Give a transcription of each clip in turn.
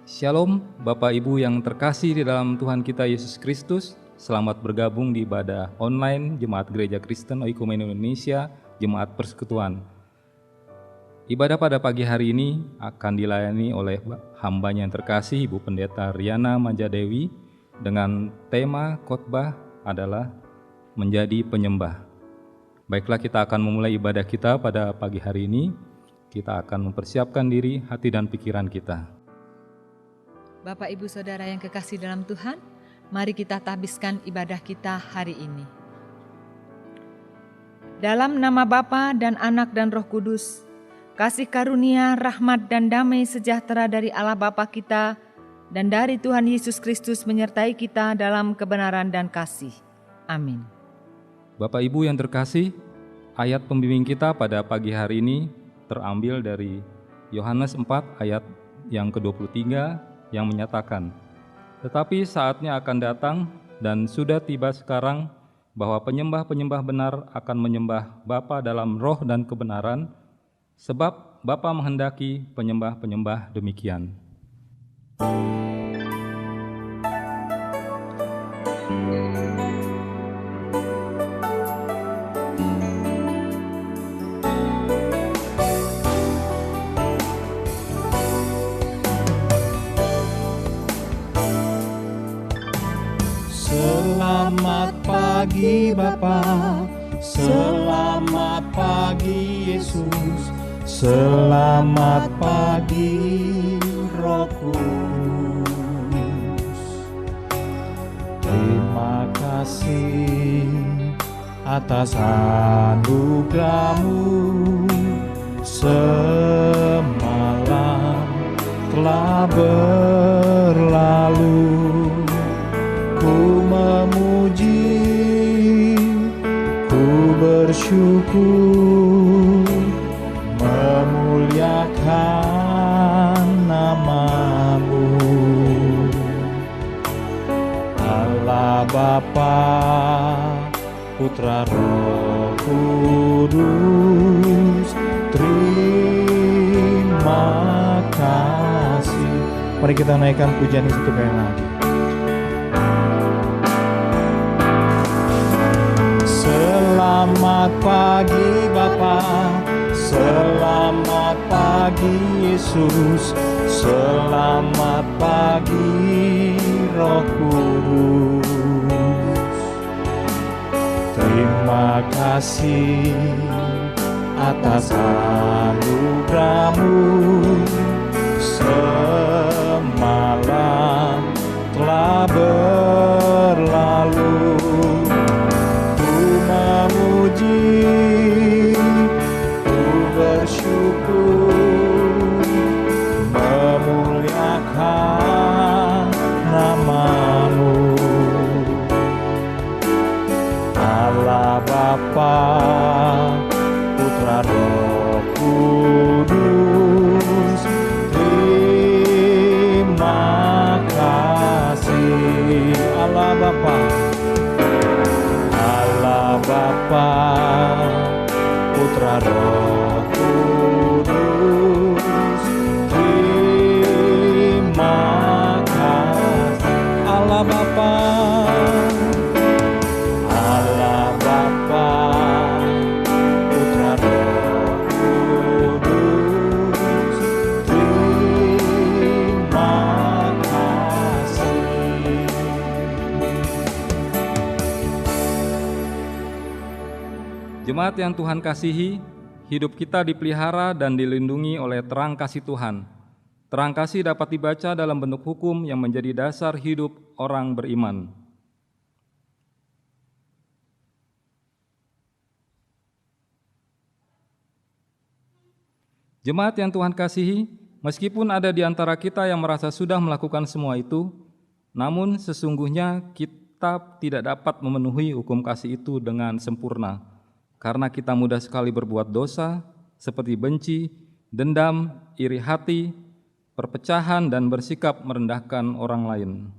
Shalom Bapak Ibu yang terkasih di dalam Tuhan kita Yesus Kristus. Selamat bergabung di ibadah online Jemaat Gereja Kristen Oikumene Indonesia, Jemaat Persekutuan. Ibadah pada pagi hari ini akan dilayani oleh hambanya yang terkasih Ibu Pendeta Riana Manjadewi dengan tema khotbah adalah menjadi penyembah. Baiklah, kita akan memulai ibadah kita pada pagi hari ini. Kita akan mempersiapkan diri, hati dan pikiran kita. Bapak, Ibu, Saudara yang kekasih dalam Tuhan, mari kita tahbiskan ibadah kita hari ini. Dalam nama Bapa dan Anak dan Roh Kudus, kasih karunia, rahmat dan damai sejahtera dari Allah Bapa kita dan dari Tuhan Yesus Kristus menyertai kita dalam kebenaran dan kasih. Amin. Bapak Ibu yang terkasih, ayat pembimbing kita pada pagi hari ini terambil dari Yohanes 4 ayat yang ke-23 yang menyatakan, tetapi saatnya akan datang dan sudah tiba sekarang bahwa penyembah-penyembah benar akan menyembah Bapa dalam roh dan kebenaran, sebab Bapa menghendaki penyembah-penyembah demikian. Selamat pagi Bapa, selamat pagi Yesus, selamat pagi Roh Kudus. Terima kasih atas anugerah-Mu, semalam telah berlalu. Ku memuji, ku bersyukur, memuliakan nama-Mu. Allah Bapa, Putra Roh Kudus, terima kasih. Mari kita naikkan pujian ini satu kali lagi. Selamat pagi Bapa, selamat pagi Yesus, selamat pagi Roh Kudus. Terima kasih atas anugerah-Mu, semalam telah berlalu. Memuji, ku bersyukur, memuliakan nama-Mu. Allah Bapa, Putra Roh Kudus, terima kasih. Allah Bapa, Bapa, Putra Roh Kudus, terima kasih. Allah Bapa, Allah Bapa, Putra Roh Kudus, terima kasih. Jemaat yang Tuhan kasihi, hidup kita dipelihara dan dilindungi oleh terang kasih Tuhan. Terang kasih dapat dibaca dalam bentuk hukum yang menjadi dasar hidup orang beriman. Jemaat yang Tuhan kasihi, meskipun ada di antara kita yang merasa sudah melakukan semua itu, namun sesungguhnya kita tidak dapat memenuhi hukum kasih itu dengan sempurna. Karena kita mudah sekali berbuat dosa, seperti benci, dendam, iri hati, perpecahan, dan bersikap merendahkan orang lain.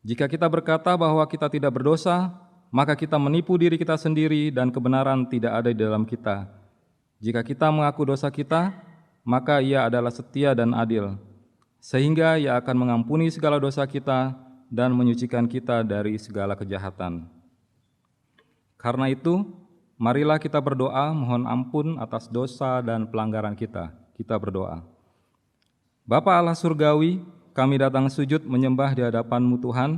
Jika kita berkata bahwa kita tidak berdosa, maka kita menipu diri kita sendiri dan kebenaran tidak ada di dalam kita. Jika kita mengaku dosa kita, maka Ia adalah setia dan adil, sehingga Ia akan mengampuni segala dosa kita dan menyucikan kita dari segala kejahatan. Karena itu, marilah kita berdoa mohon ampun atas dosa dan pelanggaran kita. Kita berdoa. Bapa Allah Surgawi, kami datang sujud menyembah di hadapan-Mu Tuhan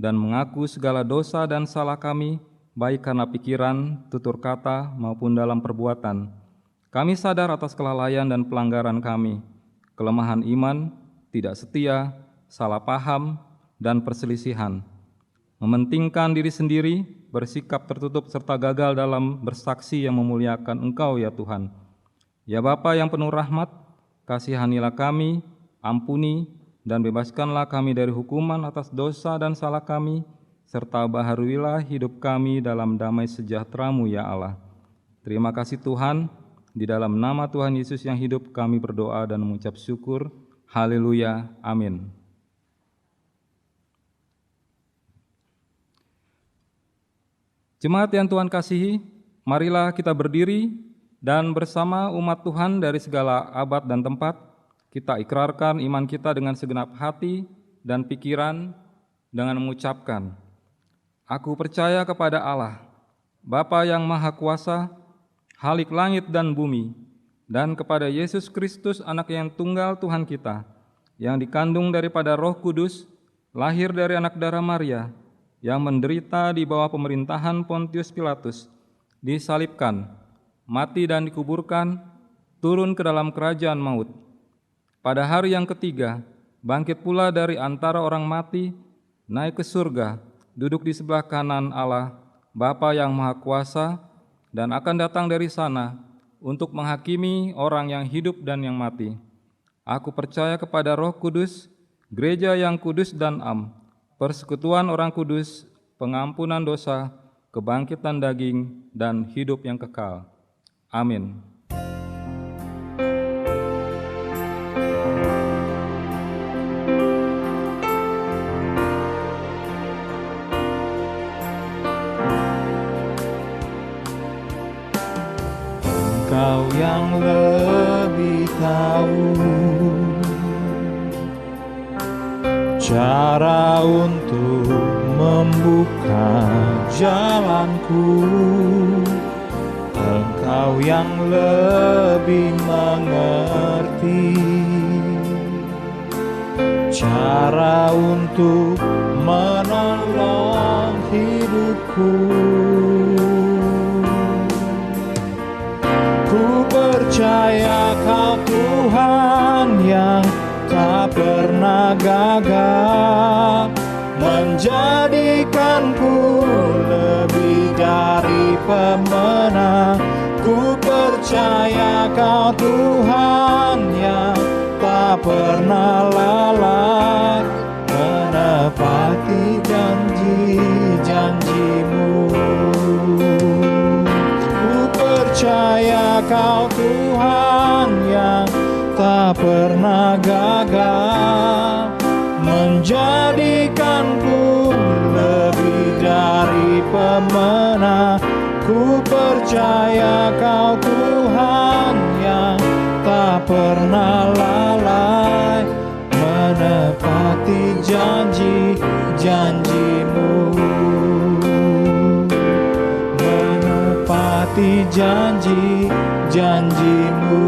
dan mengaku segala dosa dan salah kami, baik karena pikiran, tutur kata, maupun dalam perbuatan. Kami sadar atas kelalaian dan pelanggaran kami, kelemahan iman, tidak setia, salah paham, dan perselisihan. Mementingkan diri sendiri, bersikap tertutup serta gagal dalam bersaksi yang memuliakan Engkau ya Tuhan. Ya Bapa yang penuh rahmat, kasihanilah kami, ampuni dan bebaskanlah kami dari hukuman atas dosa dan salah kami, serta baharuilah hidup kami dalam damai sejahtera-Mu ya Allah. Terima kasih Tuhan, di dalam nama Tuhan Yesus yang hidup kami berdoa dan mengucap syukur. Haleluya, amin. Jemaat yang Tuhan kasihi, marilah kita berdiri dan bersama umat Tuhan dari segala abad dan tempat, kita ikrarkan iman kita dengan segenap hati dan pikiran dengan mengucapkan, Aku percaya kepada Allah, Bapa yang Maha Kuasa, Khalik langit dan bumi, dan kepada Yesus Kristus, Anak yang tunggal Tuhan kita, yang dikandung daripada Roh Kudus, lahir dari anak darah Maria, yang menderita di bawah pemerintahan Pontius Pilatus, disalibkan, mati dan dikuburkan, turun ke dalam kerajaan maut. Pada hari yang ketiga, bangkit pula dari antara orang mati, naik ke surga, duduk di sebelah kanan Allah, Bapa yang Maha Kuasa, dan akan datang dari sana untuk menghakimi orang yang hidup dan yang mati. Aku percaya kepada Roh Kudus, gereja yang kudus dan am, persekutuan orang kudus, pengampunan dosa, kebangkitan daging, dan hidup yang kekal. Amin. Engkau yang lebih tahu cara untuk membuka jalanku. Engkau yang lebih mengerti cara untuk menolong hidupku. Ku percaya Kau Tuhan yang tak pernah gagal, menjadikanku lebih dari pemenang. Ku percaya Kau Tuhan yang tak pernah lalai, menepati janji-janji-Mu. Ku percaya Kau Tuhan yang tak pernah gagal, menjadikanku lebih dari pemenang. Ku percaya Kau Tuhan yang tak pernah lalai, menepati janji-janji-Mu. Menepati janji-janji-Mu.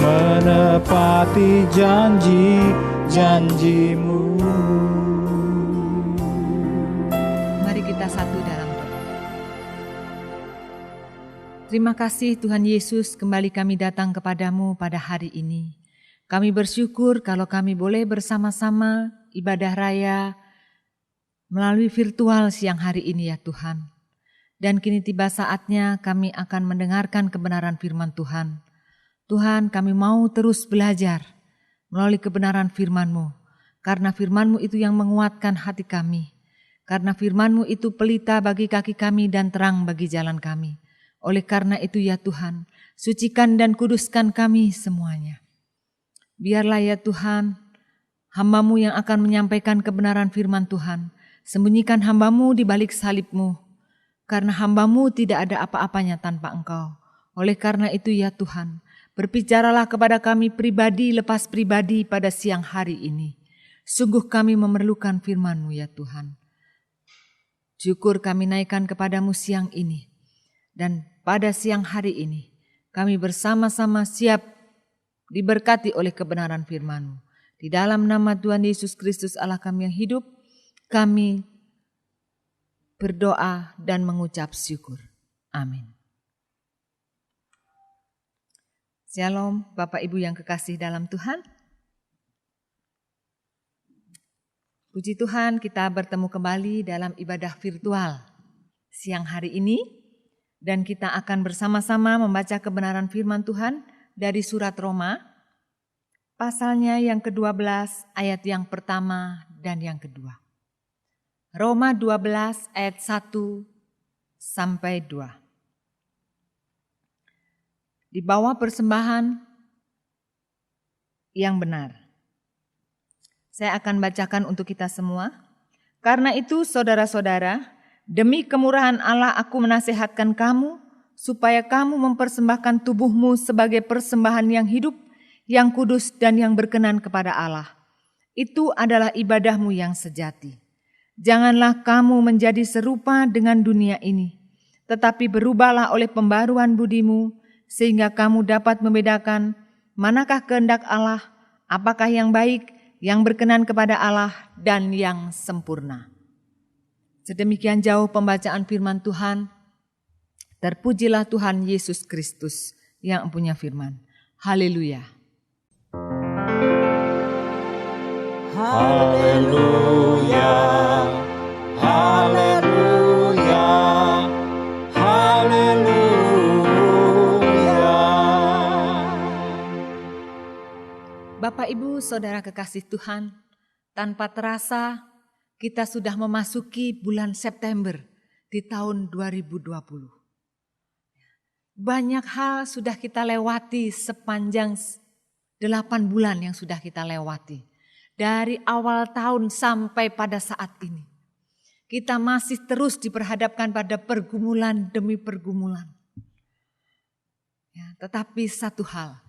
Menepati janji-janji-Mu. Mari kita satu dalam doa. Terima kasih Tuhan Yesus, kembali kami datang kepadamu pada hari ini. Kami bersyukur kalau kami boleh bersama-sama ibadah raya melalui virtual siang hari ini ya Tuhan. Dan kini tiba saatnya kami akan mendengarkan kebenaran firman Tuhan. Tuhan, kami mau terus belajar melalui kebenaran firman-Mu, karena firman-Mu itu yang menguatkan hati kami, karena firman-Mu itu pelita bagi kaki kami dan terang bagi jalan kami. Oleh karena itu ya Tuhan, sucikan dan kuduskan kami semuanya. Biarlah ya Tuhan, hamba-Mu yang akan menyampaikan kebenaran firman Tuhan, sembunyikan hamba-Mu di balik salib-Mu, karena hamba-Mu tidak ada apa-apanya tanpa Engkau. Oleh karena itu ya Tuhan, berbicaralah kepada kami pribadi lepas pribadi pada siang hari ini. Sungguh kami memerlukan firman-Mu ya Tuhan. Syukur kami naikkan kepadamu siang ini. Dan pada siang hari ini, kami bersama-sama siap diberkati oleh kebenaran firman-Mu. Di dalam nama Tuhan Yesus Kristus Allah kami yang hidup, kami berdoa dan mengucap syukur. Amin. Shalom Bapak Ibu yang kekasih dalam Tuhan. Puji Tuhan, kita bertemu kembali dalam ibadah virtual siang hari ini. Dan kita akan bersama-sama membaca kebenaran firman Tuhan dari surat Roma. Pasalnya yang ke-12 ayat yang pertama dan yang kedua. Roma 12 ayat 1 sampai 2. Di bawah persembahan yang benar. Saya akan bacakan untuk kita semua. Karena itu saudara-saudara, demi kemurahan Allah aku menasihatkan kamu, supaya kamu mempersembahkan tubuhmu sebagai persembahan yang hidup, yang kudus dan yang berkenan kepada Allah. Itu adalah ibadahmu yang sejati. Janganlah kamu menjadi serupa dengan dunia ini, tetapi berubahlah oleh pembaruan budimu, sehingga kamu dapat membedakan manakah kehendak Allah, apakah yang baik, yang berkenan kepada Allah, dan yang sempurna. Sedemikian jauh pembacaan firman Tuhan. Terpujilah Tuhan Yesus Kristus yang punya firman. Haleluya. Haleluya, haleluya, haleluya. Bapak Ibu Saudara kekasih Tuhan, tanpa terasa kita sudah memasuki bulan September di tahun 2020. Banyak hal sudah kita lewati sepanjang 8 bulan yang sudah kita lewati. Dari awal tahun sampai pada saat ini. Kita masih terus diperhadapkan pada pergumulan demi pergumulan. Ya, tetapi satu hal,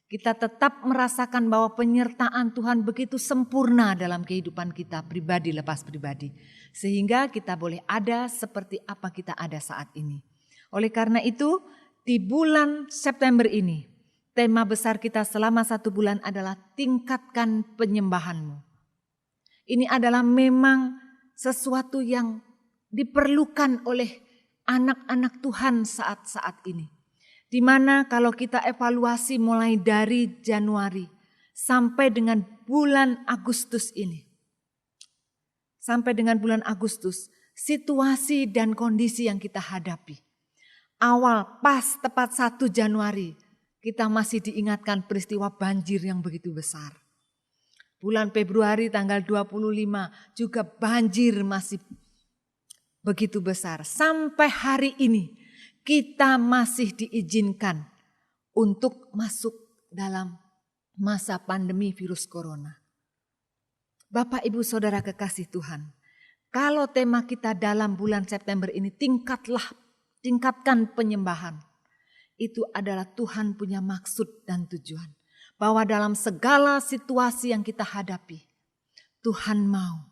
kita tetap merasakan bahwa penyertaan Tuhan begitu sempurna dalam kehidupan kita pribadi lepas pribadi. Sehingga kita boleh ada seperti apa kita ada saat ini. Oleh karena itu di bulan September ini tema besar kita selama 1 bulan adalah tingkatkan penyembahanmu. Ini adalah memang sesuatu yang diperlukan oleh anak-anak Tuhan saat-saat ini. Di mana kalau kita evaluasi mulai dari Januari sampai dengan bulan Agustus ini. Sampai dengan bulan Agustus, situasi dan kondisi yang kita hadapi. Awal pas tepat 1 Januari, kita masih diingatkan peristiwa banjir yang begitu besar. Bulan Februari tanggal 25 juga banjir masih begitu besar. Sampai hari ini kita masih diizinkan untuk masuk dalam masa pandemi virus corona. Bapak Ibu Saudara kekasih Tuhan, kalau tema kita dalam bulan September ini tingkatkan penyembahan. Itu adalah Tuhan punya maksud dan tujuan. Bahwa dalam segala situasi yang kita hadapi, Tuhan mau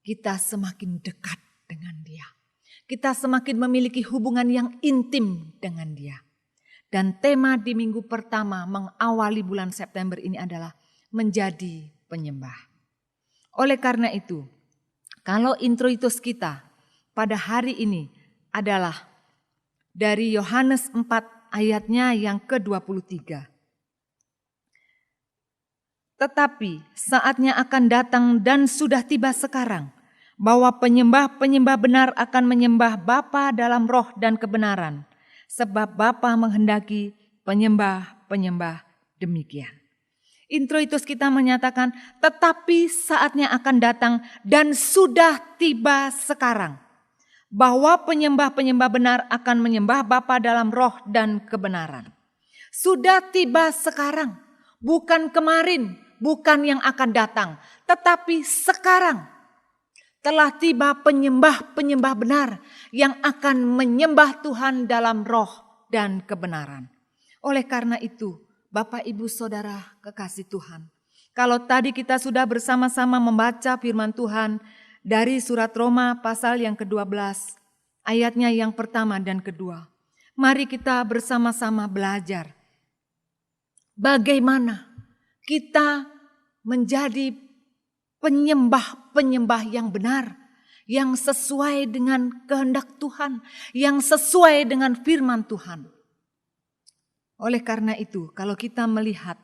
kita semakin dekat dengan Dia. Kita semakin memiliki hubungan yang intim dengan Dia. Dan tema di minggu pertama mengawali bulan September ini adalah menjadi penyembah. Oleh karena itu, kalau introitus kita pada hari ini adalah dari Yohanes 4 ayatnya yang ke-23. Tetapi saatnya akan datang dan sudah tiba sekarang, bahwa penyembah-penyembah benar akan menyembah Bapa dalam roh dan kebenaran, sebab Bapa menghendaki penyembah-penyembah demikian. Introitus kita menyatakan, tetapi saatnya akan datang dan sudah tiba sekarang, bahwa penyembah-penyembah benar akan menyembah Bapa dalam roh dan kebenaran. Sudah tiba sekarang, bukan kemarin, bukan yang akan datang, tetapi sekarang. Telah tiba penyembah-penyembah benar yang akan menyembah Tuhan dalam roh dan kebenaran. Oleh karena itu, Bapak, Ibu, Saudara kekasih Tuhan, kalau tadi kita sudah bersama-sama membaca firman Tuhan dari surat Roma pasal yang ke-12, ayatnya yang pertama dan kedua. Mari kita bersama-sama belajar bagaimana kita menjadi penyembah-penyembah yang benar, yang sesuai dengan kehendak Tuhan, yang sesuai dengan firman Tuhan. Oleh karena itu, kalau kita melihat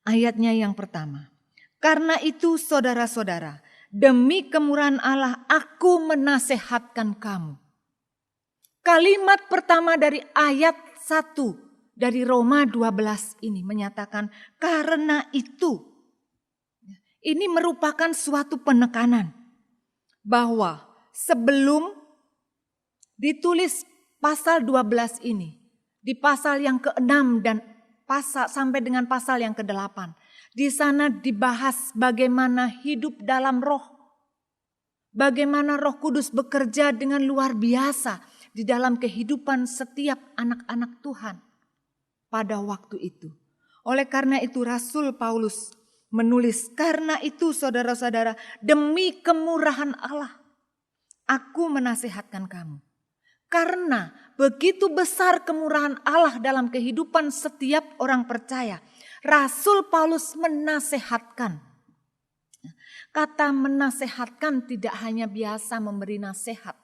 ayatnya yang pertama, karena itu saudara-saudara, demi kemurahan Allah aku menasehatkan kamu. Kalimat pertama dari ayat 1 dari Roma 12 ini menyatakan karena itu. Ini merupakan suatu penekanan bahwa sebelum ditulis pasal 12 ini, di pasal yang ke-6 dan sampai dengan pasal yang ke-8, di sana dibahas bagaimana hidup dalam roh, bagaimana Roh Kudus bekerja dengan luar biasa di dalam kehidupan setiap anak-anak Tuhan pada waktu itu. Oleh karena itu Rasul Paulus menulis, karena itu saudara-saudara, demi kemurahan Allah, aku menasihatkan kamu. Karena begitu besar kemurahan Allah dalam kehidupan setiap orang percaya, Rasul Paulus menasehatkan. Kata menasehatkan tidak hanya biasa memberi nasihat,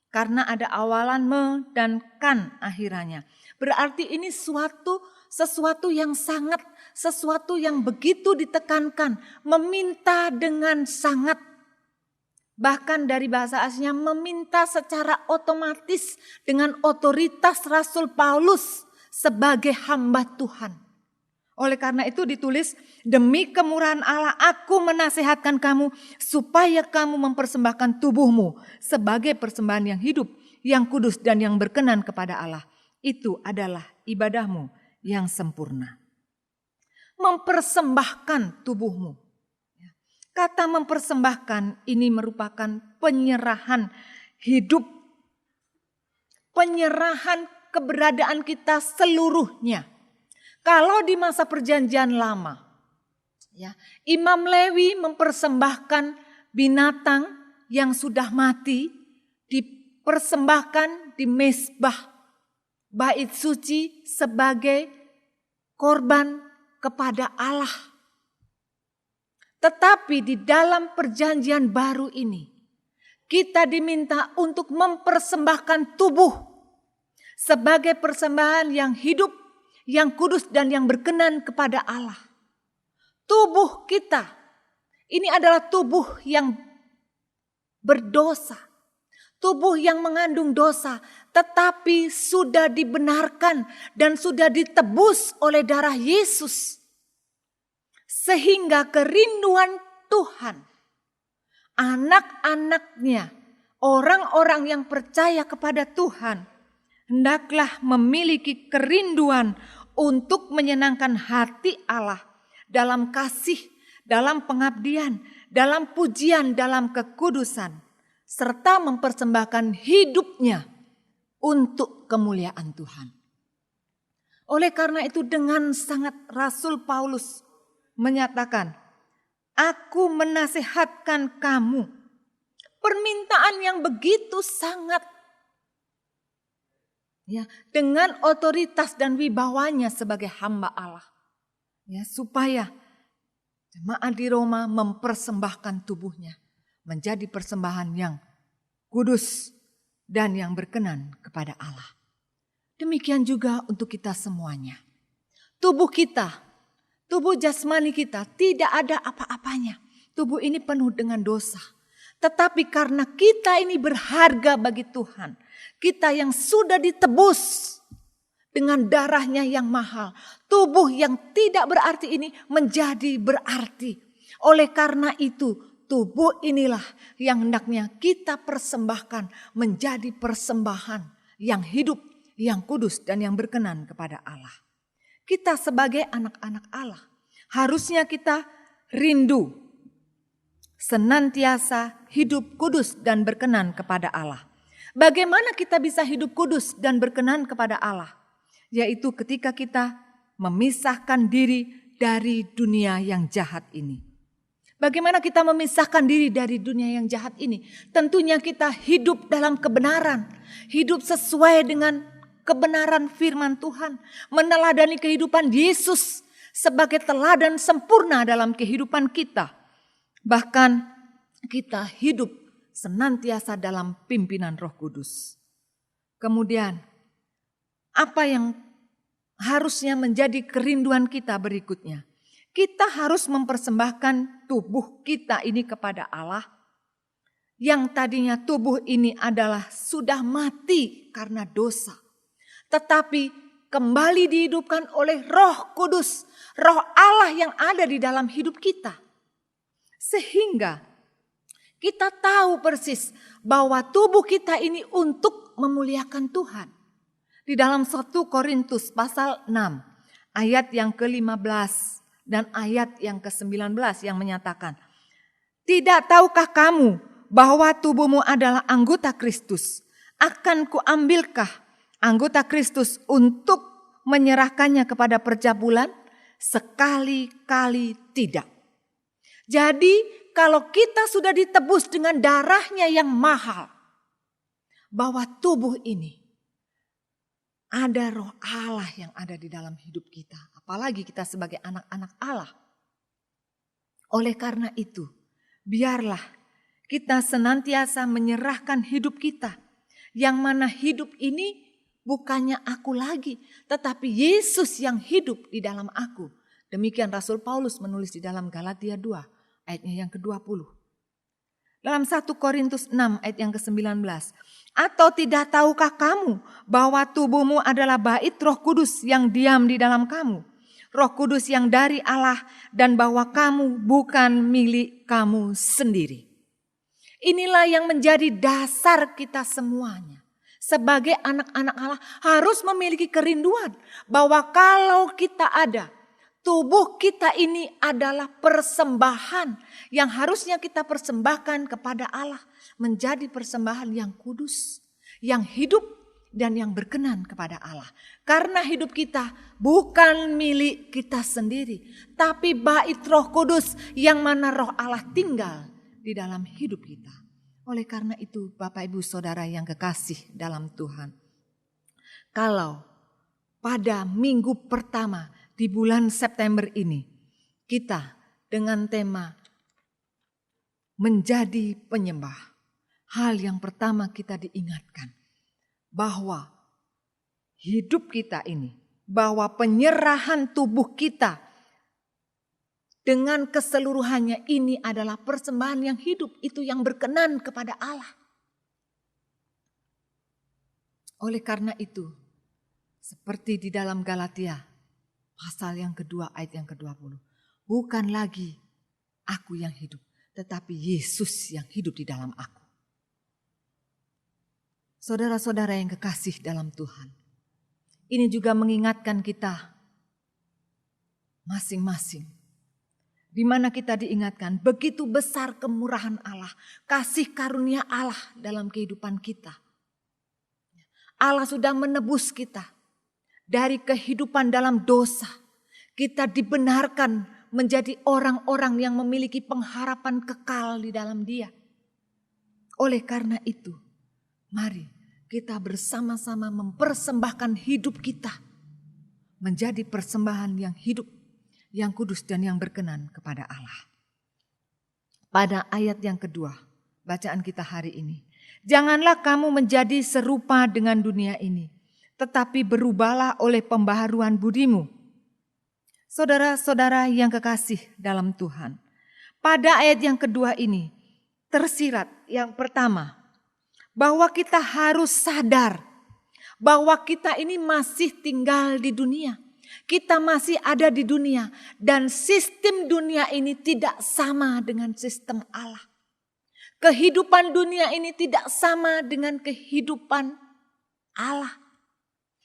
karena ada awalan me dan kan akhirannya. Berarti ini sesuatu yang sangat, sesuatu yang begitu ditekankan, meminta dengan sangat. Bahkan dari bahasa aslinya meminta secara otomatis dengan otoritas Rasul Paulus sebagai hamba Tuhan. Oleh karena itu ditulis, demi kemurahan Allah aku menasehatkan kamu supaya kamu mempersembahkan tubuhmu sebagai persembahan yang hidup, yang kudus dan yang berkenan kepada Allah. Itu adalah ibadahmu yang sempurna. Mempersembahkan tubuhmu. Kata mempersembahkan ini merupakan penyerahan hidup, penyerahan keberadaan kita seluruhnya. Kalau di masa perjanjian lama, ya, Imam Lewi mempersembahkan binatang yang sudah mati, dipersembahkan di mezbah bait suci sebagai korban kepada Allah. Tetapi di dalam perjanjian baru ini, kita diminta untuk mempersembahkan tubuh sebagai persembahan yang hidup, yang kudus dan yang berkenan kepada Allah. Tubuh kita, ini adalah tubuh yang berdosa, tubuh yang mengandung dosa, tetapi sudah dibenarkan dan sudah ditebus oleh darah Yesus. Sehingga kerinduan Tuhan, anak-anaknya, orang-orang yang percaya kepada Tuhan, hendaklah memiliki kerinduan untuk menyenangkan hati Allah dalam kasih, dalam pengabdian, dalam pujian, dalam kekudusan, serta mempersembahkan hidupnya untuk kemuliaan Tuhan. Oleh karena itu dengan sangat Rasul Paulus menyatakan, aku menasehatkan kamu. Permintaan yang begitu sangat, ya, dengan otoritas dan wibawanya sebagai hamba Allah, ya, supaya jemaat di Roma mempersembahkan tubuhnya menjadi persembahan yang kudus dan yang berkenan kepada Allah. Demikian juga untuk kita semuanya. Tubuh kita, tubuh jasmani kita tidak ada apa-apanya. Tubuh ini penuh dengan dosa. Tetapi karena kita ini berharga bagi Tuhan, kita yang sudah ditebus dengan darahnya yang mahal, tubuh yang tidak berarti ini menjadi berarti. Oleh karena itu, tubuh inilah yang hendaknya kita persembahkan menjadi persembahan yang hidup, yang kudus dan yang berkenan kepada Allah. Kita sebagai anak-anak Allah, harusnya kita rindu senantiasa hidup kudus dan berkenan kepada Allah. Bagaimana kita bisa hidup kudus dan berkenan kepada Allah? Yaitu ketika kita memisahkan diri dari dunia yang jahat ini. Bagaimana kita memisahkan diri dari dunia yang jahat ini? Tentunya kita hidup dalam kebenaran, hidup sesuai dengan kebenaran firman Tuhan, meneladani kehidupan Yesus sebagai teladan sempurna dalam kehidupan kita. Bahkan kita hidup senantiasa dalam pimpinan Roh Kudus. Kemudian, apa yang harusnya menjadi kerinduan kita berikutnya? Kita harus mempersembahkan tubuh kita ini kepada Allah, yang tadinya tubuh ini adalah sudah mati karena dosa, tetapi kembali dihidupkan oleh Roh Kudus, Roh Allah yang ada di dalam hidup kita. Sehingga kita tahu persis bahwa tubuh kita ini untuk memuliakan Tuhan. Di dalam 1 Korintus pasal 6 ayat yang ke-15 dan ayat yang ke-19 yang menyatakan, "Tidak tahukah kamu bahwa tubuhmu adalah anggota Kristus? Akan kuambilkah anggota Kristus untuk menyerahkannya kepada percabulan? Sekali-kali tidak." Jadi kalau kita sudah ditebus dengan darahnya yang mahal, bahwa tubuh ini ada Roh Allah yang ada di dalam hidup kita. Apalagi kita sebagai anak-anak Allah. Oleh karena itu, biarlah kita senantiasa menyerahkan hidup kita. Yang mana hidup ini bukannya aku lagi, tetapi Yesus yang hidup di dalam aku. Demikian Rasul Paulus menulis di dalam Galatia 2 ayatnya yang ke-20. Dalam 1 Korintus 6 ayat yang ke-19. "Atau tidak tahukah kamu bahwa tubuhmu adalah bait Roh Kudus yang diam di dalam kamu? Roh Kudus yang dari Allah, dan bahwa kamu bukan milik kamu sendiri." Inilah yang menjadi dasar kita semuanya. Sebagai anak-anak Allah harus memiliki kerinduan bahwa kalau kita ada, tubuh kita ini adalah persembahan yang harusnya kita persembahkan kepada Allah. Menjadi persembahan yang kudus, yang hidup dan yang berkenan kepada Allah. Karena hidup kita bukan milik kita sendiri, tapi bait Roh Kudus yang mana Roh Allah tinggal di dalam hidup kita. Oleh karena itu Bapak Ibu Saudara yang kekasih dalam Tuhan, kalau pada minggu pertama di bulan September ini, kita dengan tema menjadi penyembah. Hal yang pertama kita diingatkan bahwa hidup kita ini, bahwa penyerahan tubuh kita dengan keseluruhannya ini adalah persembahan yang hidup, itu yang berkenan kepada Allah. Oleh karena itu, seperti di dalam Galatia pasal yang kedua ayat yang ke-20. Bukan lagi aku yang hidup, tetapi Yesus yang hidup di dalam aku. Saudara-saudara yang kekasih dalam Tuhan, ini juga mengingatkan kita masing-masing. Di mana kita diingatkan begitu besar kemurahan Allah, kasih karunia Allah dalam kehidupan kita. Allah sudah menebus kita dari kehidupan dalam dosa. Kita dibenarkan menjadi orang-orang yang memiliki pengharapan kekal di dalam Dia. Oleh karena itu, mari kita bersama-sama mempersembahkan hidup kita menjadi persembahan yang hidup, yang kudus dan yang berkenan kepada Allah. Pada ayat yang kedua, bacaan kita hari ini. "Janganlah kamu menjadi serupa dengan dunia ini, tetapi berubahlah oleh pembaharuan budimu." Saudara-saudara yang kekasih dalam Tuhan, pada ayat yang kedua ini tersirat yang pertama, bahwa kita harus sadar bahwa kita ini masih tinggal di dunia. Kita masih ada di dunia dan sistem dunia ini tidak sama dengan sistem Allah. Kehidupan dunia ini tidak sama dengan kehidupan Allah.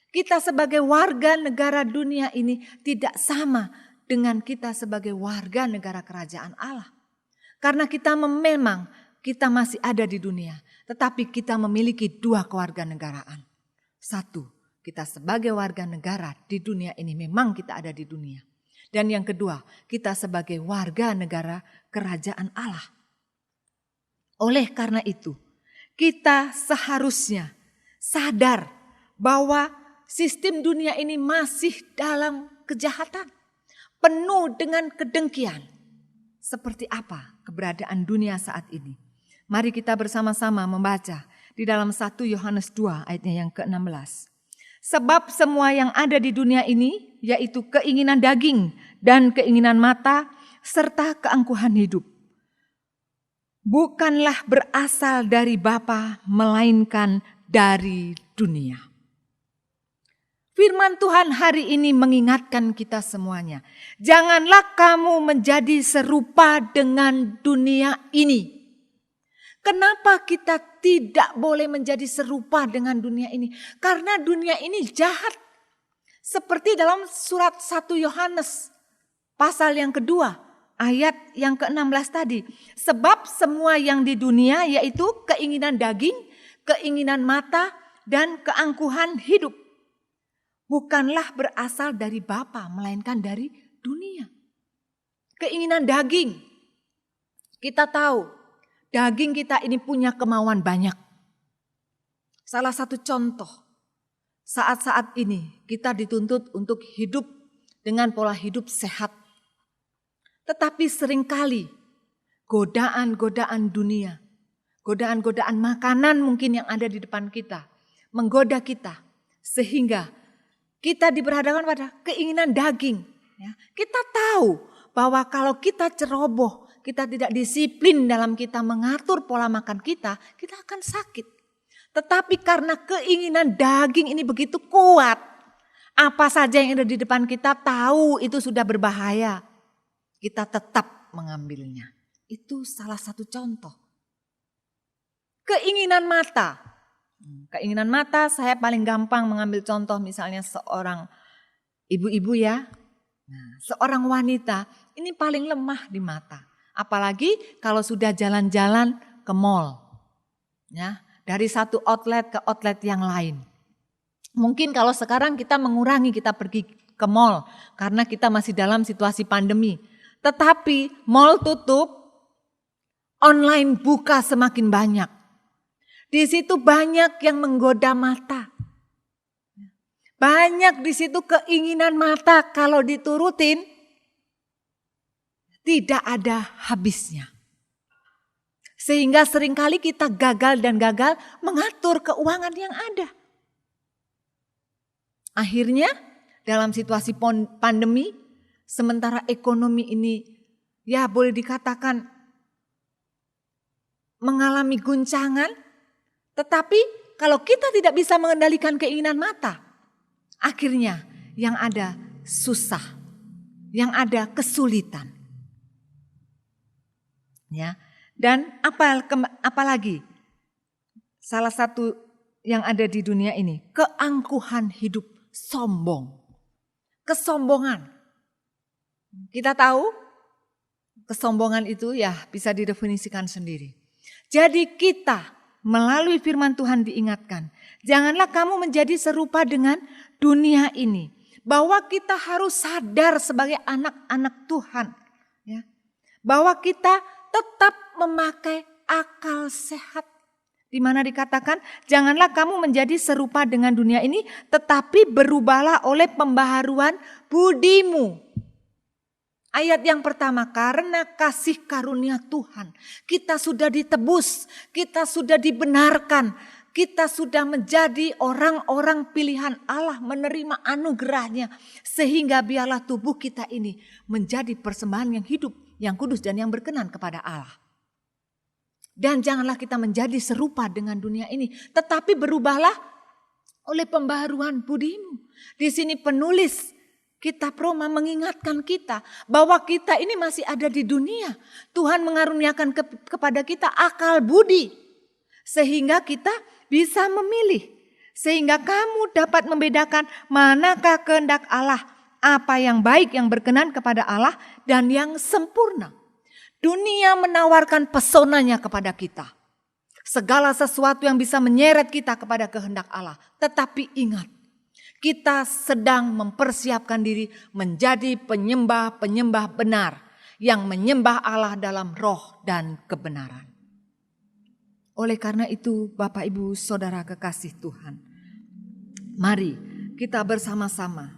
Kita sebagai warga negara dunia ini tidak sama dengan kita sebagai warga negara kerajaan Allah. Karena kita memang kita masih ada di dunia. Tetapi kita memiliki dua kewarganegaraan. Satu, kita sebagai warga negara di dunia ini, memang kita ada di dunia. Dan yang kedua, kita sebagai warga negara kerajaan Allah. Oleh karena itu, kita seharusnya sadar bahwa sistem dunia ini masih dalam kejahatan, penuh dengan kedengkian. Seperti apa keberadaan dunia saat ini? Mari kita bersama-sama membaca di dalam 1 Yohanes 2 ayatnya yang ke-16. Sebab semua yang ada di dunia ini, yaitu keinginan daging dan keinginan mata, serta keangkuhan hidup, bukanlah berasal dari Bapa, melainkan dari dunia. Firman Tuhan hari ini mengingatkan kita semuanya. Janganlah kamu menjadi serupa dengan dunia ini. Kenapa kita tidak boleh menjadi serupa dengan dunia ini? Karena dunia ini jahat. Seperti dalam surat 1 Yohanes pasal yang kedua ayat yang ke-16 tadi. Sebab semua yang di dunia, yaitu keinginan daging, keinginan mata, dan keangkuhan hidup, bukanlah berasal dari Bapa, melainkan dari dunia. Keinginan daging. Kita tahu daging kita ini punya kemauan banyak. Salah satu contoh, saat-saat ini kita dituntut untuk hidup dengan pola hidup sehat. Tetapi seringkali godaan-godaan dunia, godaan-godaan makanan mungkin yang ada di depan kita, menggoda kita. Sehingga kita diberhadapkan pada keinginan daging. Kita tahu bahwa kalau kita ceroboh, kita tidak disiplin dalam kita mengatur pola makan kita akan sakit. Tetapi karena keinginan daging ini begitu kuat, apa saja yang ada di depan kita tahu itu sudah berbahaya, kita tetap mengambilnya. Itu salah satu contoh. Keinginan mata. Keinginan mata saya paling gampang mengambil contoh misalnya seorang ibu-ibu ya. Nah, seorang wanita ini paling lemah di mata. Apalagi kalau sudah jalan-jalan ke mall. Ya, dari satu outlet ke outlet yang lain. Mungkin kalau sekarang kita mengurangi kita pergi ke mall karena kita masih dalam situasi pandemi. Tetapi mall tutup, online buka semakin banyak. Di situ banyak yang menggoda mata. Banyak di situ keinginan mata kalau diturutin tidak ada habisnya. Sehingga seringkali kita gagal mengatur keuangan yang ada. Akhirnya dalam situasi pandemi, sementara ekonomi ini ya boleh dikatakan mengalami guncangan. Tetapi kalau kita tidak bisa mengendalikan keinginan mata, akhirnya yang ada susah, yang ada kesulitan. Ya, dan apalagi salah satu yang ada di dunia ini, keangkuhan hidup, sombong, kesombongan. Kita tahu kesombongan itu ya bisa didefinisikan sendiri. Jadi kita melalui firman Tuhan diingatkan, janganlah kamu menjadi serupa dengan dunia ini, bahwa kita harus sadar sebagai anak-anak Tuhan, ya, bahwa kita tetap memakai akal sehat. Di mana dikatakan, janganlah kamu menjadi serupa dengan dunia ini, tetapi berubahlah oleh pembaharuan budimu. Ayat yang pertama, karena kasih karunia Tuhan, kita sudah ditebus, kita sudah dibenarkan, kita sudah menjadi orang-orang pilihan Allah, menerima anugerahnya, sehingga biarlah tubuh kita ini menjadi persembahan yang hidup, yang kudus dan yang berkenan kepada Allah. Dan janganlah kita menjadi serupa dengan dunia ini, tetapi berubahlah oleh pembaharuan budimu. Di sini penulis Kitab Roma mengingatkan kita bahwa kita ini masih ada di dunia. Tuhan mengaruniakan kepada kita akal budi sehingga kita bisa memilih. Sehingga kamu dapat membedakan manakah kehendak Allah, apa yang baik, yang berkenan kepada Allah, dan yang sempurna. Dunia menawarkan pesonanya kepada kita. segala sesuatu yang bisa menyeret kita kepada kehendak Allah. Tetapi ingat, kita sedang mempersiapkan diri menjadi penyembah-penyembah benar yang menyembah Allah dalam roh dan kebenaran. Oleh karena itu, Bapak, Ibu, Saudara kekasih Tuhan, mari kita bersama-sama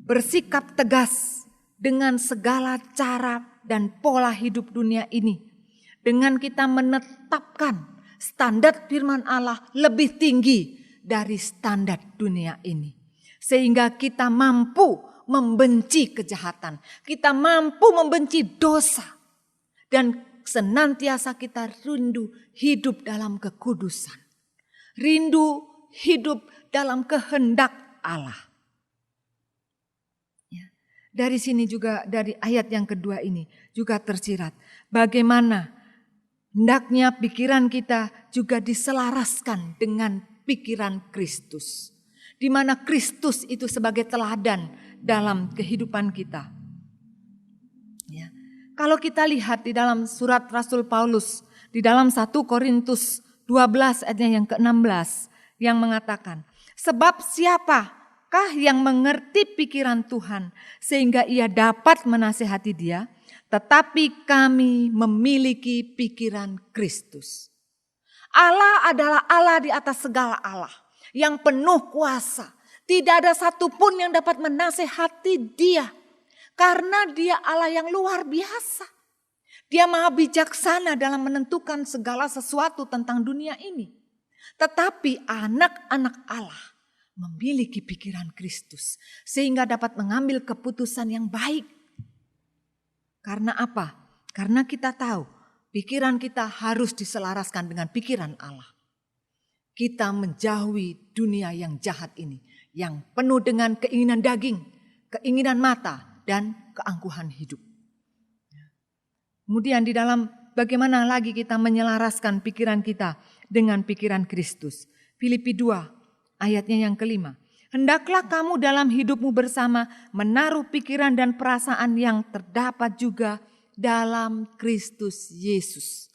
bersikap tegas dengan segala cara dan pola hidup dunia ini, dengan kita menetapkan standar firman Allah lebih tinggi dari standar dunia ini. Sehingga kita mampu membenci kejahatan, kita mampu membenci dosa, dan senantiasa kita rindu hidup dalam kekudusan, rindu hidup dalam kehendak Allah. Ya. Dari sini juga, dari ayat yang kedua ini juga tersirat bagaimana hendaknya pikiran kita juga diselaraskan dengan pikiran Kristus, di mana Kristus itu sebagai teladan dalam kehidupan kita. Ya. Kalau kita lihat di dalam surat Rasul Paulus, di dalam 1 Korintus 12 ayatnya yang ke-16 yang mengatakan, sebab siapakah yang mengerti pikiran Tuhan sehingga ia dapat menasihati dia, tetapi kami memiliki pikiran Kristus. Allah adalah Allah di atas segala Allah, yang penuh kuasa. Tidak ada satupun yang dapat menasehati dia, karena dia Allah yang luar biasa. Dia maha bijaksana dalam menentukan segala sesuatu tentang dunia ini. Tetapi anak-anak Allah memiliki pikiran Kristus, sehingga dapat mengambil keputusan yang baik. Karena apa? Karena kita tahu pikiran kita harus diselaraskan dengan pikiran Allah. Kita menjauhi dunia yang jahat ini, yang penuh dengan keinginan daging, keinginan mata, dan keangkuhan hidup. Kemudian di dalam bagaimana lagi kita menyelaraskan pikiran kita dengan pikiran Kristus. Filipi 2 ayatnya yang ke-5. Hendaklah kamu dalam hidupmu bersama menaruh pikiran dan perasaan yang terdapat juga dalam Kristus Yesus.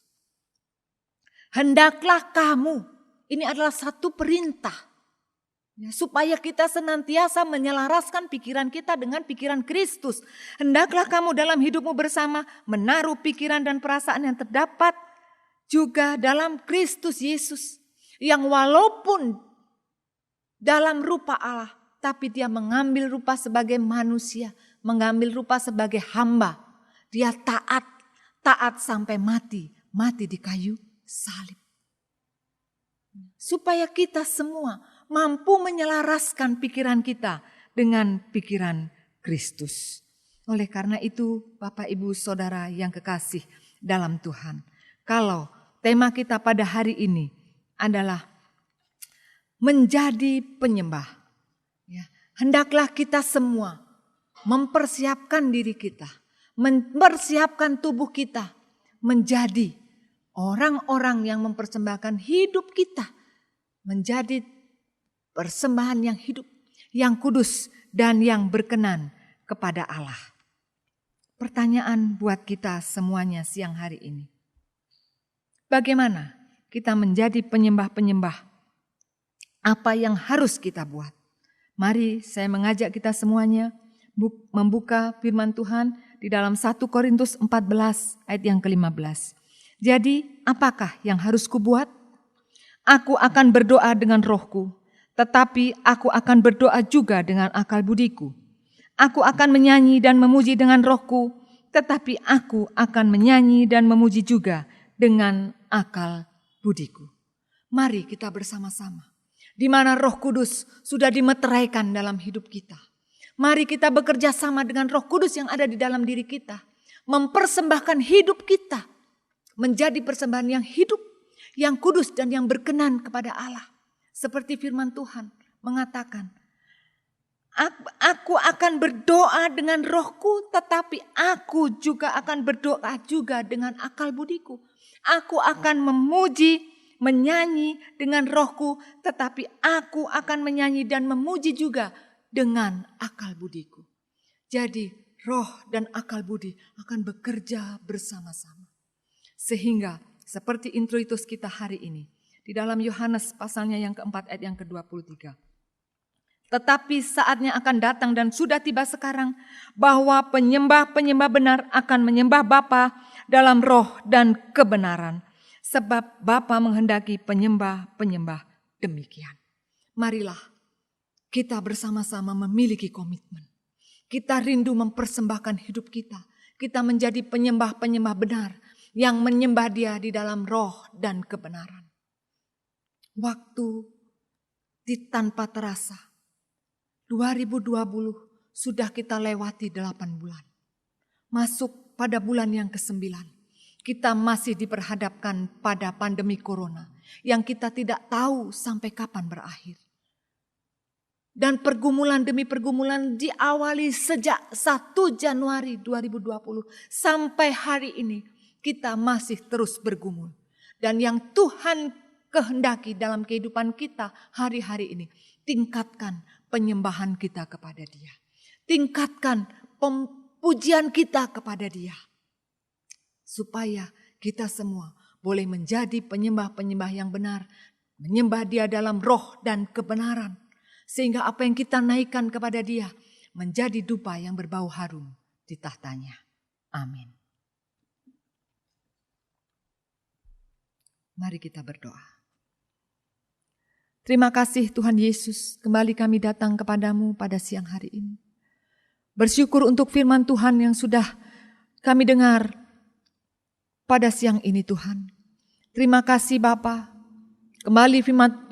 Hendaklah kamu, ini adalah satu perintah, ya, supaya kita senantiasa menyelaraskan pikiran kita dengan pikiran Kristus. Hendaklah kamu dalam hidupmu bersama menaruh pikiran dan perasaan yang terdapat juga dalam Kristus Yesus, yang walaupun dalam rupa Allah, tapi dia mengambil rupa sebagai manusia, mengambil rupa sebagai hamba. Dia taat sampai mati di kayu salib. Supaya kita semua mampu menyelaraskan pikiran kita dengan pikiran Kristus. Oleh karena itu, Bapak, Ibu, Saudara yang kekasih dalam Tuhan, kalau tema kita pada hari ini adalah menjadi penyembah, ya, hendaklah kita semua mempersiapkan diri kita, mempersiapkan tubuh kita menjadi orang-orang yang mempersembahkan hidup kita menjadi persembahan yang hidup, yang kudus, dan yang berkenan kepada Allah. Pertanyaan buat kita semuanya siang hari ini, bagaimana kita menjadi penyembah-penyembah? Apa yang harus kita buat? Mari saya mengajak kita semuanya membuka firman Tuhan di dalam 1 Korintus 14 ayat yang ke-15. Jadi apakah yang harus kubuat? Aku akan berdoa dengan rohku, tetapi aku akan berdoa juga dengan akal budiku. Aku akan menyanyi dan memuji dengan rohku, tetapi aku akan menyanyi dan memuji juga dengan akal budiku. Mari kita bersama-sama, di mana Roh Kudus sudah dimeteraikan dalam hidup kita. Mari kita bekerja sama dengan Roh Kudus yang ada di dalam diri kita, mempersembahkan hidup kita menjadi persembahan yang hidup, yang kudus dan yang berkenan kepada Allah. Seperti firman Tuhan mengatakan, aku akan berdoa dengan rohku, tetapi aku juga akan berdoa juga dengan akal budiku. Aku akan memuji, menyanyi dengan rohku, tetapi aku akan menyanyi dan memuji juga dengan akal budiku. Jadi roh dan akal budi akan bekerja bersama-sama. Sehingga seperti introitus kita hari ini. Di dalam Yohanes pasalnya yang keempat ayat yang ke-23. Tetapi saatnya akan datang dan sudah tiba sekarang bahwa penyembah-penyembah benar akan menyembah Bapa dalam roh dan kebenaran. Sebab Bapa menghendaki penyembah-penyembah demikian. Marilah kita bersama-sama memiliki komitmen. Kita rindu mempersembahkan hidup kita. Kita menjadi penyembah-penyembah benar yang menyembah Dia di dalam roh dan kebenaran. Waktu tanpa terasa. 2020 sudah kita lewati 8 bulan. Masuk pada bulan yang ke-9. Kita masih diperhadapkan pada pandemi corona yang kita tidak tahu sampai kapan berakhir. Dan pergumulan demi pergumulan diawali sejak 1 Januari 2020 sampai hari ini kita masih terus bergumul. Dan yang Tuhan kehendaki dalam kehidupan kita hari-hari ini, tingkatkan penyembahan kita kepada Dia. Tingkatkan pujian kita kepada Dia. Supaya kita semua boleh menjadi penyembah-penyembah yang benar. Menyembah Dia dalam roh dan kebenaran. Sehingga apa yang kita naikkan kepada Dia menjadi dupa yang berbau harum di tahtanya. Amin. Mari kita berdoa. Terima kasih Tuhan Yesus, kembali kami datang kepadamu pada siang hari ini. Bersyukur untuk firman Tuhan yang sudah kami dengar pada siang ini Tuhan. Terima kasih Bapa, kembali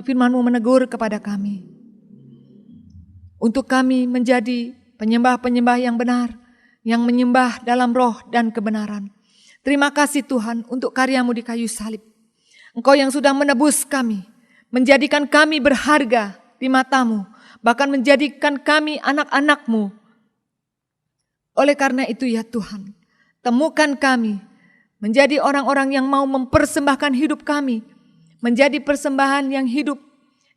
firman-Mu menegur kepada kami. Untuk kami menjadi penyembah-penyembah yang benar, yang menyembah dalam roh dan kebenaran. Terima kasih Tuhan untuk karya-Mu di kayu salib. Engkau yang sudah menebus kami, menjadikan kami berharga di mata-Mu, bahkan menjadikan kami anak-anak-Mu. Oleh karena itu ya Tuhan, temukan kami menjadi orang-orang yang mau mempersembahkan hidup kami, menjadi persembahan yang hidup,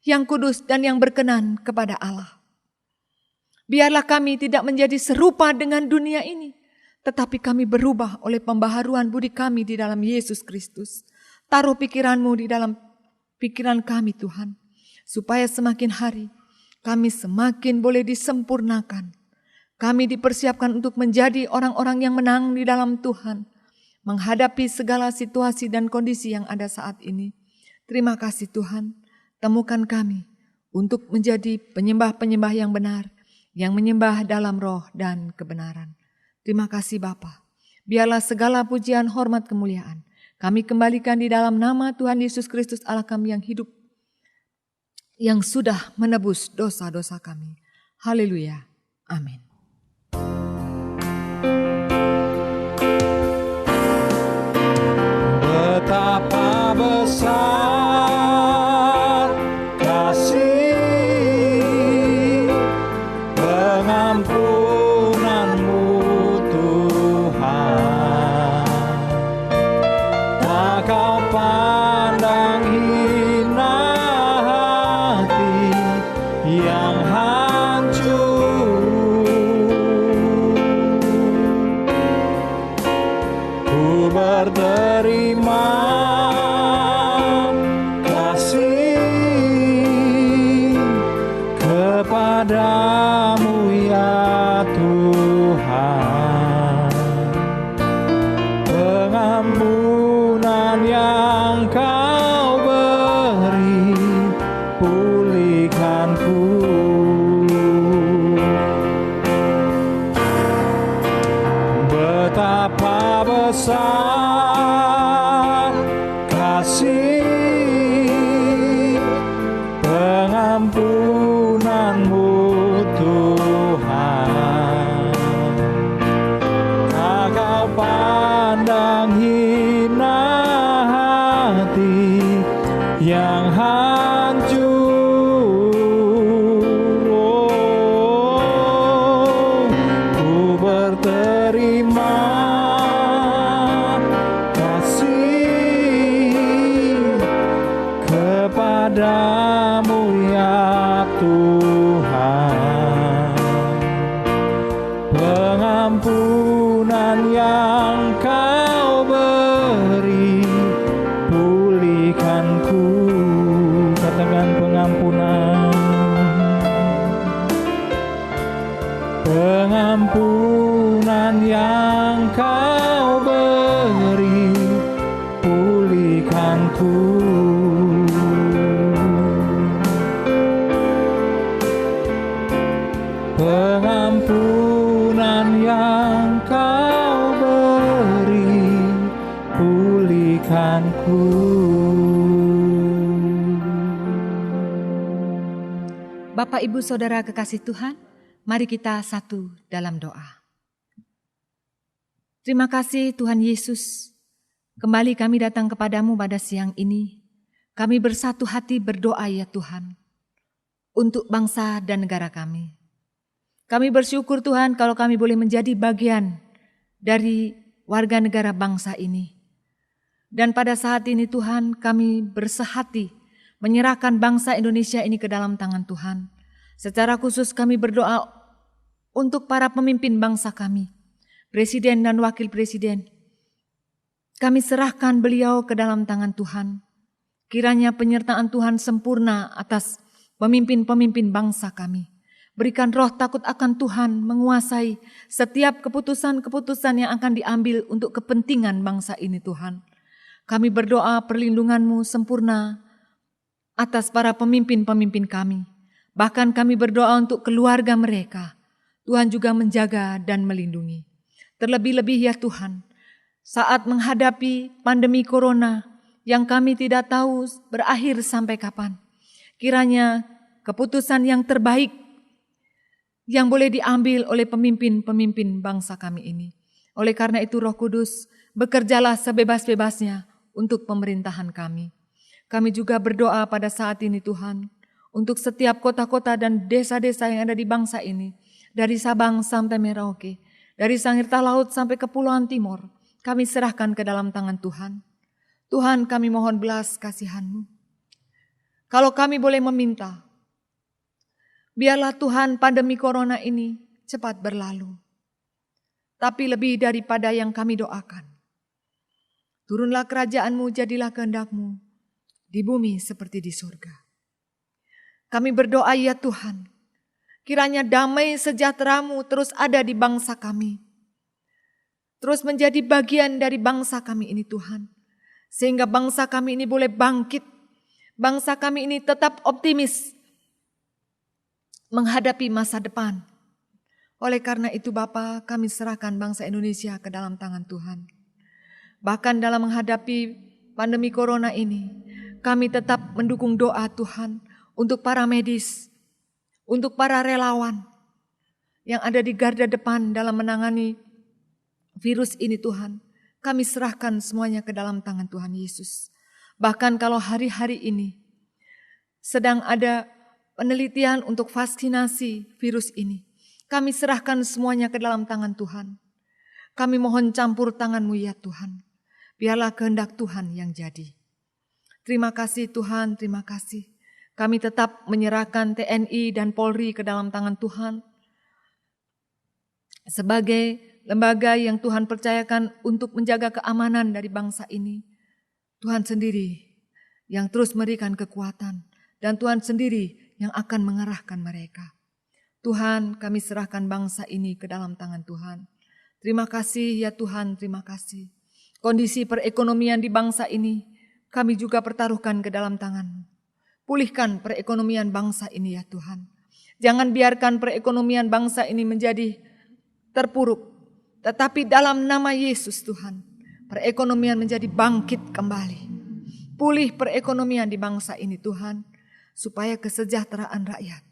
yang kudus dan yang berkenan kepada Allah. Biarlah kami tidak menjadi serupa dengan dunia ini, tetapi kami berubah oleh pembaharuan budi kami di dalam Yesus Kristus. Taruh pikiran-Mu di dalam pikiran kami Tuhan, supaya semakin hari kami semakin boleh disempurnakan. Kami dipersiapkan untuk menjadi orang-orang yang menang di dalam Tuhan, menghadapi segala situasi dan kondisi yang ada saat ini. Terima kasih Tuhan, temukan kami untuk menjadi penyembah-penyembah yang benar, yang menyembah dalam roh dan kebenaran. Terima kasih Bapa. Biarlah segala pujian, hormat, kemuliaan kami kembalikan di dalam nama Tuhan Yesus Kristus Allah kami yang hidup, yang sudah menebus dosa-dosa kami. Haleluya. Amin. Betapa besar kasih pengampunan-Mu Tuhan. Tak Kau pandang hina hati yang hancur. Ku berterima kasih kepadamu ya Tuhan. Pengampunan yang Kau beri, pulihkanku. Betapa besar kasih pengampunan-Mu Tuhan. Tak Kau pandang hina hati yang hancur. Oh, ku berterima kasih kepadamu ya Tuhan. Pengampunan yang Kau beri, Bapak, Ibu, Saudara kekasih Tuhan, mari kita satu dalam doa. Terima kasih Tuhan Yesus, kembali kami datang kepadamu pada siang ini. Kami bersatu hati berdoa ya Tuhan, untuk bangsa dan negara kami. Kami bersyukur Tuhan kalau kami boleh menjadi bagian dari warga negara bangsa ini. Dan pada saat ini Tuhan, kami bersehati menyerahkan bangsa Indonesia ini ke dalam tangan Tuhan. Secara khusus kami berdoa untuk para pemimpin bangsa kami, Presiden dan Wakil Presiden. Kami serahkan beliau ke dalam tangan Tuhan. Kiranya penyertaan Tuhan sempurna atas pemimpin-pemimpin bangsa kami. Berikan roh takut akan Tuhan menguasai setiap keputusan-keputusan yang akan diambil untuk kepentingan bangsa ini Tuhan. Kami berdoa perlindungan-Mu sempurna atas para pemimpin-pemimpin kami. Bahkan kami berdoa untuk keluarga mereka. Tuhan juga menjaga dan melindungi. Terlebih-lebih ya Tuhan, saat menghadapi pandemi corona yang kami tidak tahu berakhir sampai kapan. Kiranya keputusan yang terbaik yang boleh diambil oleh pemimpin-pemimpin bangsa kami ini. Oleh karena itu Roh Kudus, bekerjalah sebebas-bebasnya untuk pemerintahan kami. Kami juga berdoa pada saat ini Tuhan, untuk setiap kota-kota dan desa-desa yang ada di bangsa ini, dari Sabang sampai Merauke, dari Sangirta Laut sampai Kepulauan Timur, kami serahkan ke dalam tangan Tuhan. Tuhan, kami mohon belas kasihan-Mu. Kalau kami boleh meminta, biarlah Tuhan pandemi corona ini cepat berlalu. Tapi lebih daripada yang kami doakan, turunlah kerajaan-Mu, jadilah kehendak-Mu di bumi seperti di surga. Kami berdoa ya Tuhan, kiranya damai sejahtera-Mu terus ada di bangsa kami. Terus menjadi bagian dari bangsa kami ini Tuhan. Sehingga bangsa kami ini boleh bangkit. Bangsa kami ini tetap optimis menghadapi masa depan. Oleh karena itu Bapa, kami serahkan bangsa Indonesia ke dalam tangan Tuhan. Bahkan dalam menghadapi pandemi corona ini, kami tetap mendukung doa Tuhan untuk para medis, untuk para relawan yang ada di garda depan dalam menangani virus ini Tuhan. Kami serahkan semuanya ke dalam tangan Tuhan Yesus. Bahkan kalau hari-hari ini sedang ada penelitian untuk vaksinasi virus ini, kami serahkan semuanya ke dalam tangan Tuhan. Kami mohon campur tangan-Mu ya Tuhan. Biarlah kehendak Tuhan yang jadi. Terima kasih Tuhan, terima kasih. Kami tetap menyerahkan TNI dan Polri ke dalam tangan Tuhan. Sebagai lembaga yang Tuhan percayakan untuk menjaga keamanan dari bangsa ini. Tuhan sendiri yang terus memberikan kekuatan. Dan Tuhan sendiri yang akan mengarahkan mereka. Tuhan, kami serahkan bangsa ini ke dalam tangan Tuhan. Terima kasih ya Tuhan, terima kasih. Kondisi perekonomian di bangsa ini kami juga pertaruhkan ke dalam tangan-Mu. Pulihkan perekonomian bangsa ini ya Tuhan. Jangan biarkan perekonomian bangsa ini menjadi terpuruk. Tetapi dalam nama Yesus Tuhan, perekonomian menjadi bangkit kembali. Pulih perekonomian di bangsa ini Tuhan, supaya kesejahteraan rakyat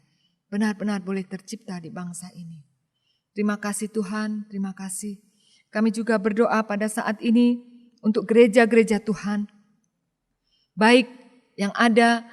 benar-benar boleh tercipta di bangsa ini. Terima kasih Tuhan, terima kasih. Kami juga berdoa pada saat ini untuk gereja-gereja Tuhan, baik yang ada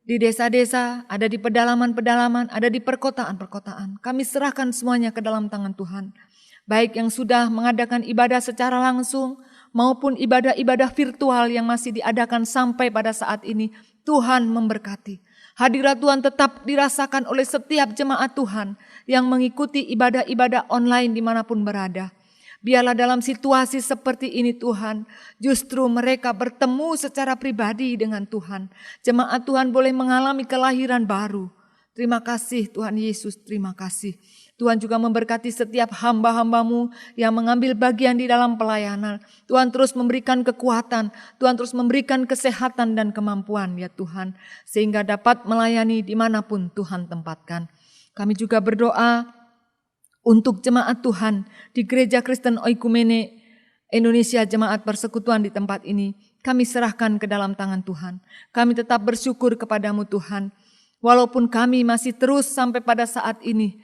di desa-desa, ada di pedalaman-pedalaman, ada di perkotaan-perkotaan. Kami serahkan semuanya ke dalam tangan Tuhan. Baik yang sudah mengadakan ibadah secara langsung maupun ibadah-ibadah virtual yang masih diadakan sampai pada saat ini, Tuhan memberkati. Hadirat Tuhan tetap dirasakan oleh setiap jemaat Tuhan yang mengikuti ibadah-ibadah online dimanapun berada. Biarlah dalam situasi seperti ini Tuhan, justru mereka bertemu secara pribadi dengan Tuhan. Jemaat Tuhan boleh mengalami kelahiran baru. Terima kasih Tuhan Yesus, terima kasih. Tuhan juga memberkati setiap hamba-hamba-Mu yang mengambil bagian di dalam pelayanan. Tuhan terus memberikan kekuatan, Tuhan terus memberikan kesehatan dan kemampuan ya Tuhan. Sehingga dapat melayani dimanapun Tuhan tempatkan. Kami juga berdoa untuk jemaat Tuhan di Gereja Kristen Oikumene Indonesia, jemaat persekutuan di tempat ini. Kami serahkan ke dalam tangan Tuhan. Kami tetap bersyukur kepada-Mu Tuhan. Walaupun kami masih terus sampai pada saat ini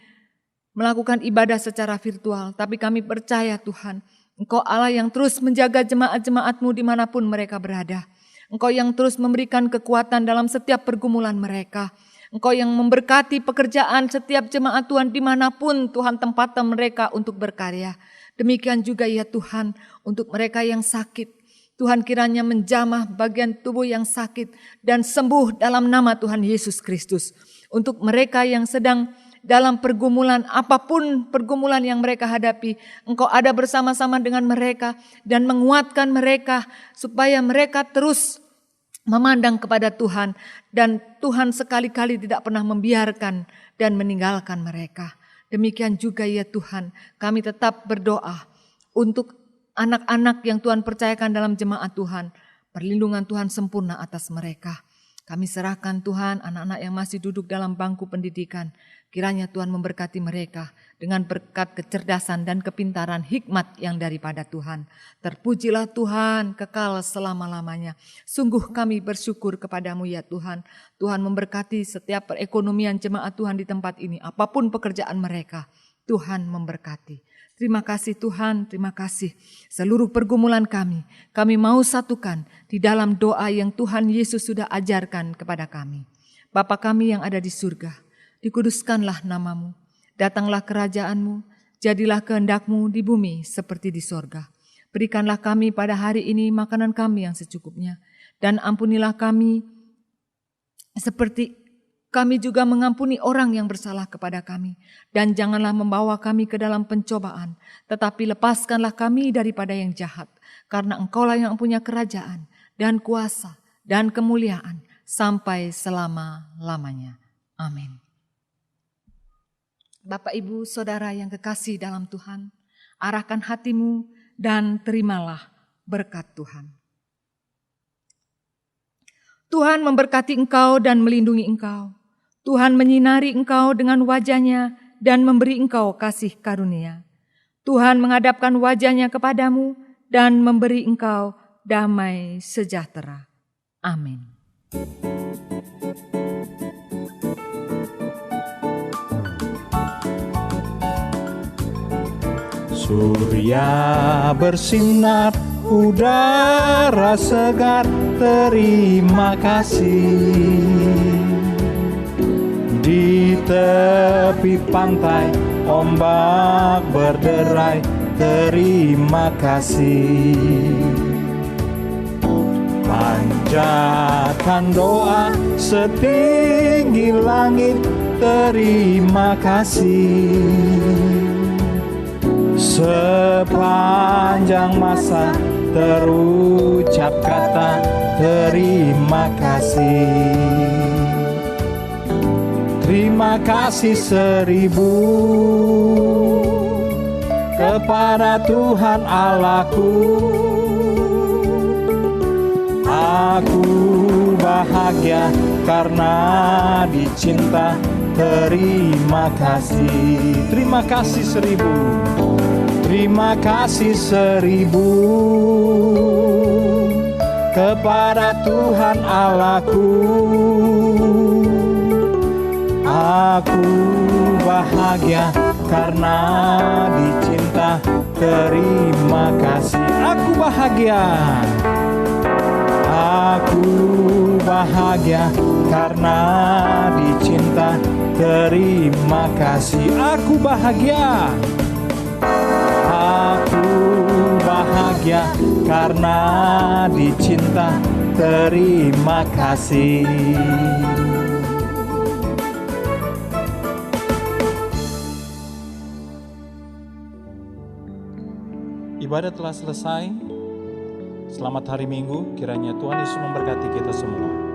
melakukan ibadah secara virtual, tapi kami percaya Tuhan, Engkau Allah yang terus menjaga jemaat-jemaat-Mu dimanapun mereka berada. Engkau yang terus memberikan kekuatan dalam setiap pergumulan mereka. Engkau yang memberkati pekerjaan setiap jemaat Tuhan dimanapun Tuhan tempatkan mereka untuk berkarya. Demikian juga ya Tuhan untuk mereka yang sakit. Tuhan kiranya menjamah bagian tubuh yang sakit dan sembuh dalam nama Tuhan Yesus Kristus. Untuk mereka yang sedang dalam pergumulan, apapun pergumulan yang mereka hadapi, Engkau ada bersama-sama dengan mereka dan menguatkan mereka supaya mereka terus memandang kepada Tuhan. Dan Tuhan sekali-kali tidak pernah membiarkan dan meninggalkan mereka. Demikian juga ya Tuhan, kami tetap berdoa untuk anak-anak yang Tuhan percayakan dalam jemaat Tuhan, perlindungan Tuhan sempurna atas mereka. Kami serahkan Tuhan anak-anak yang masih duduk dalam bangku pendidikan. Kiranya Tuhan memberkati mereka dengan berkat kecerdasan dan kepintaran hikmat yang daripada Tuhan. Terpujilah Tuhan kekal selama-lamanya. Sungguh kami bersyukur kepadamu ya Tuhan. Tuhan memberkati setiap perekonomian jemaat Tuhan di tempat ini. Apapun pekerjaan mereka, Tuhan memberkati. Terima kasih Tuhan, terima kasih. Seluruh pergumulan kami mau satukan di dalam doa yang Tuhan Yesus sudah ajarkan kepada kami. Bapa kami yang ada di surga, dikuduskanlah namamu, datanglah kerajaan-Mu, jadilah kehendak-Mu di bumi seperti di sorga. Berikanlah kami pada hari ini makanan kami yang secukupnya, dan ampunilah kami seperti kami juga mengampuni orang yang bersalah kepada kami. Dan janganlah membawa kami ke dalam pencobaan, tetapi lepaskanlah kami daripada yang jahat. Karena Engkaulah yang punya kerajaan dan kuasa dan kemuliaan sampai selama-lamanya. Amin. Bapak, Ibu, Saudara yang kekasih dalam Tuhan, arahkan hatimu dan terimalah berkat Tuhan. Tuhan memberkati engkau dan melindungi engkau. Tuhan menyinari engkau dengan wajah-Nya dan memberi engkau kasih karunia. Tuhan menghadapkan wajah-Nya kepadamu dan memberi engkau damai sejahtera. Amin. Surya bersinar, udara segar, terima kasih. Di tepi pantai, ombak berderai, terima kasih. Panjatkan doa setinggi langit, terima kasih. Sepanjang masa terucap kata terima kasih. Terima kasih 1000 kepada Tuhan Allahku. Aku bahagia karena dicinta, terima kasih. Terima kasih 1000. Terima kasih 1000 kepada Tuhan Allahku. Aku bahagia karena dicinta, terima kasih. Aku bahagia. Aku bahagia karena dicinta, terima kasih. Aku bahagia. Aku bahagia karena dicinta, terima kasih. Ibadah telah selesai. Selamat hari Minggu. Kiranya Tuhan Yesus memberkati kita semua.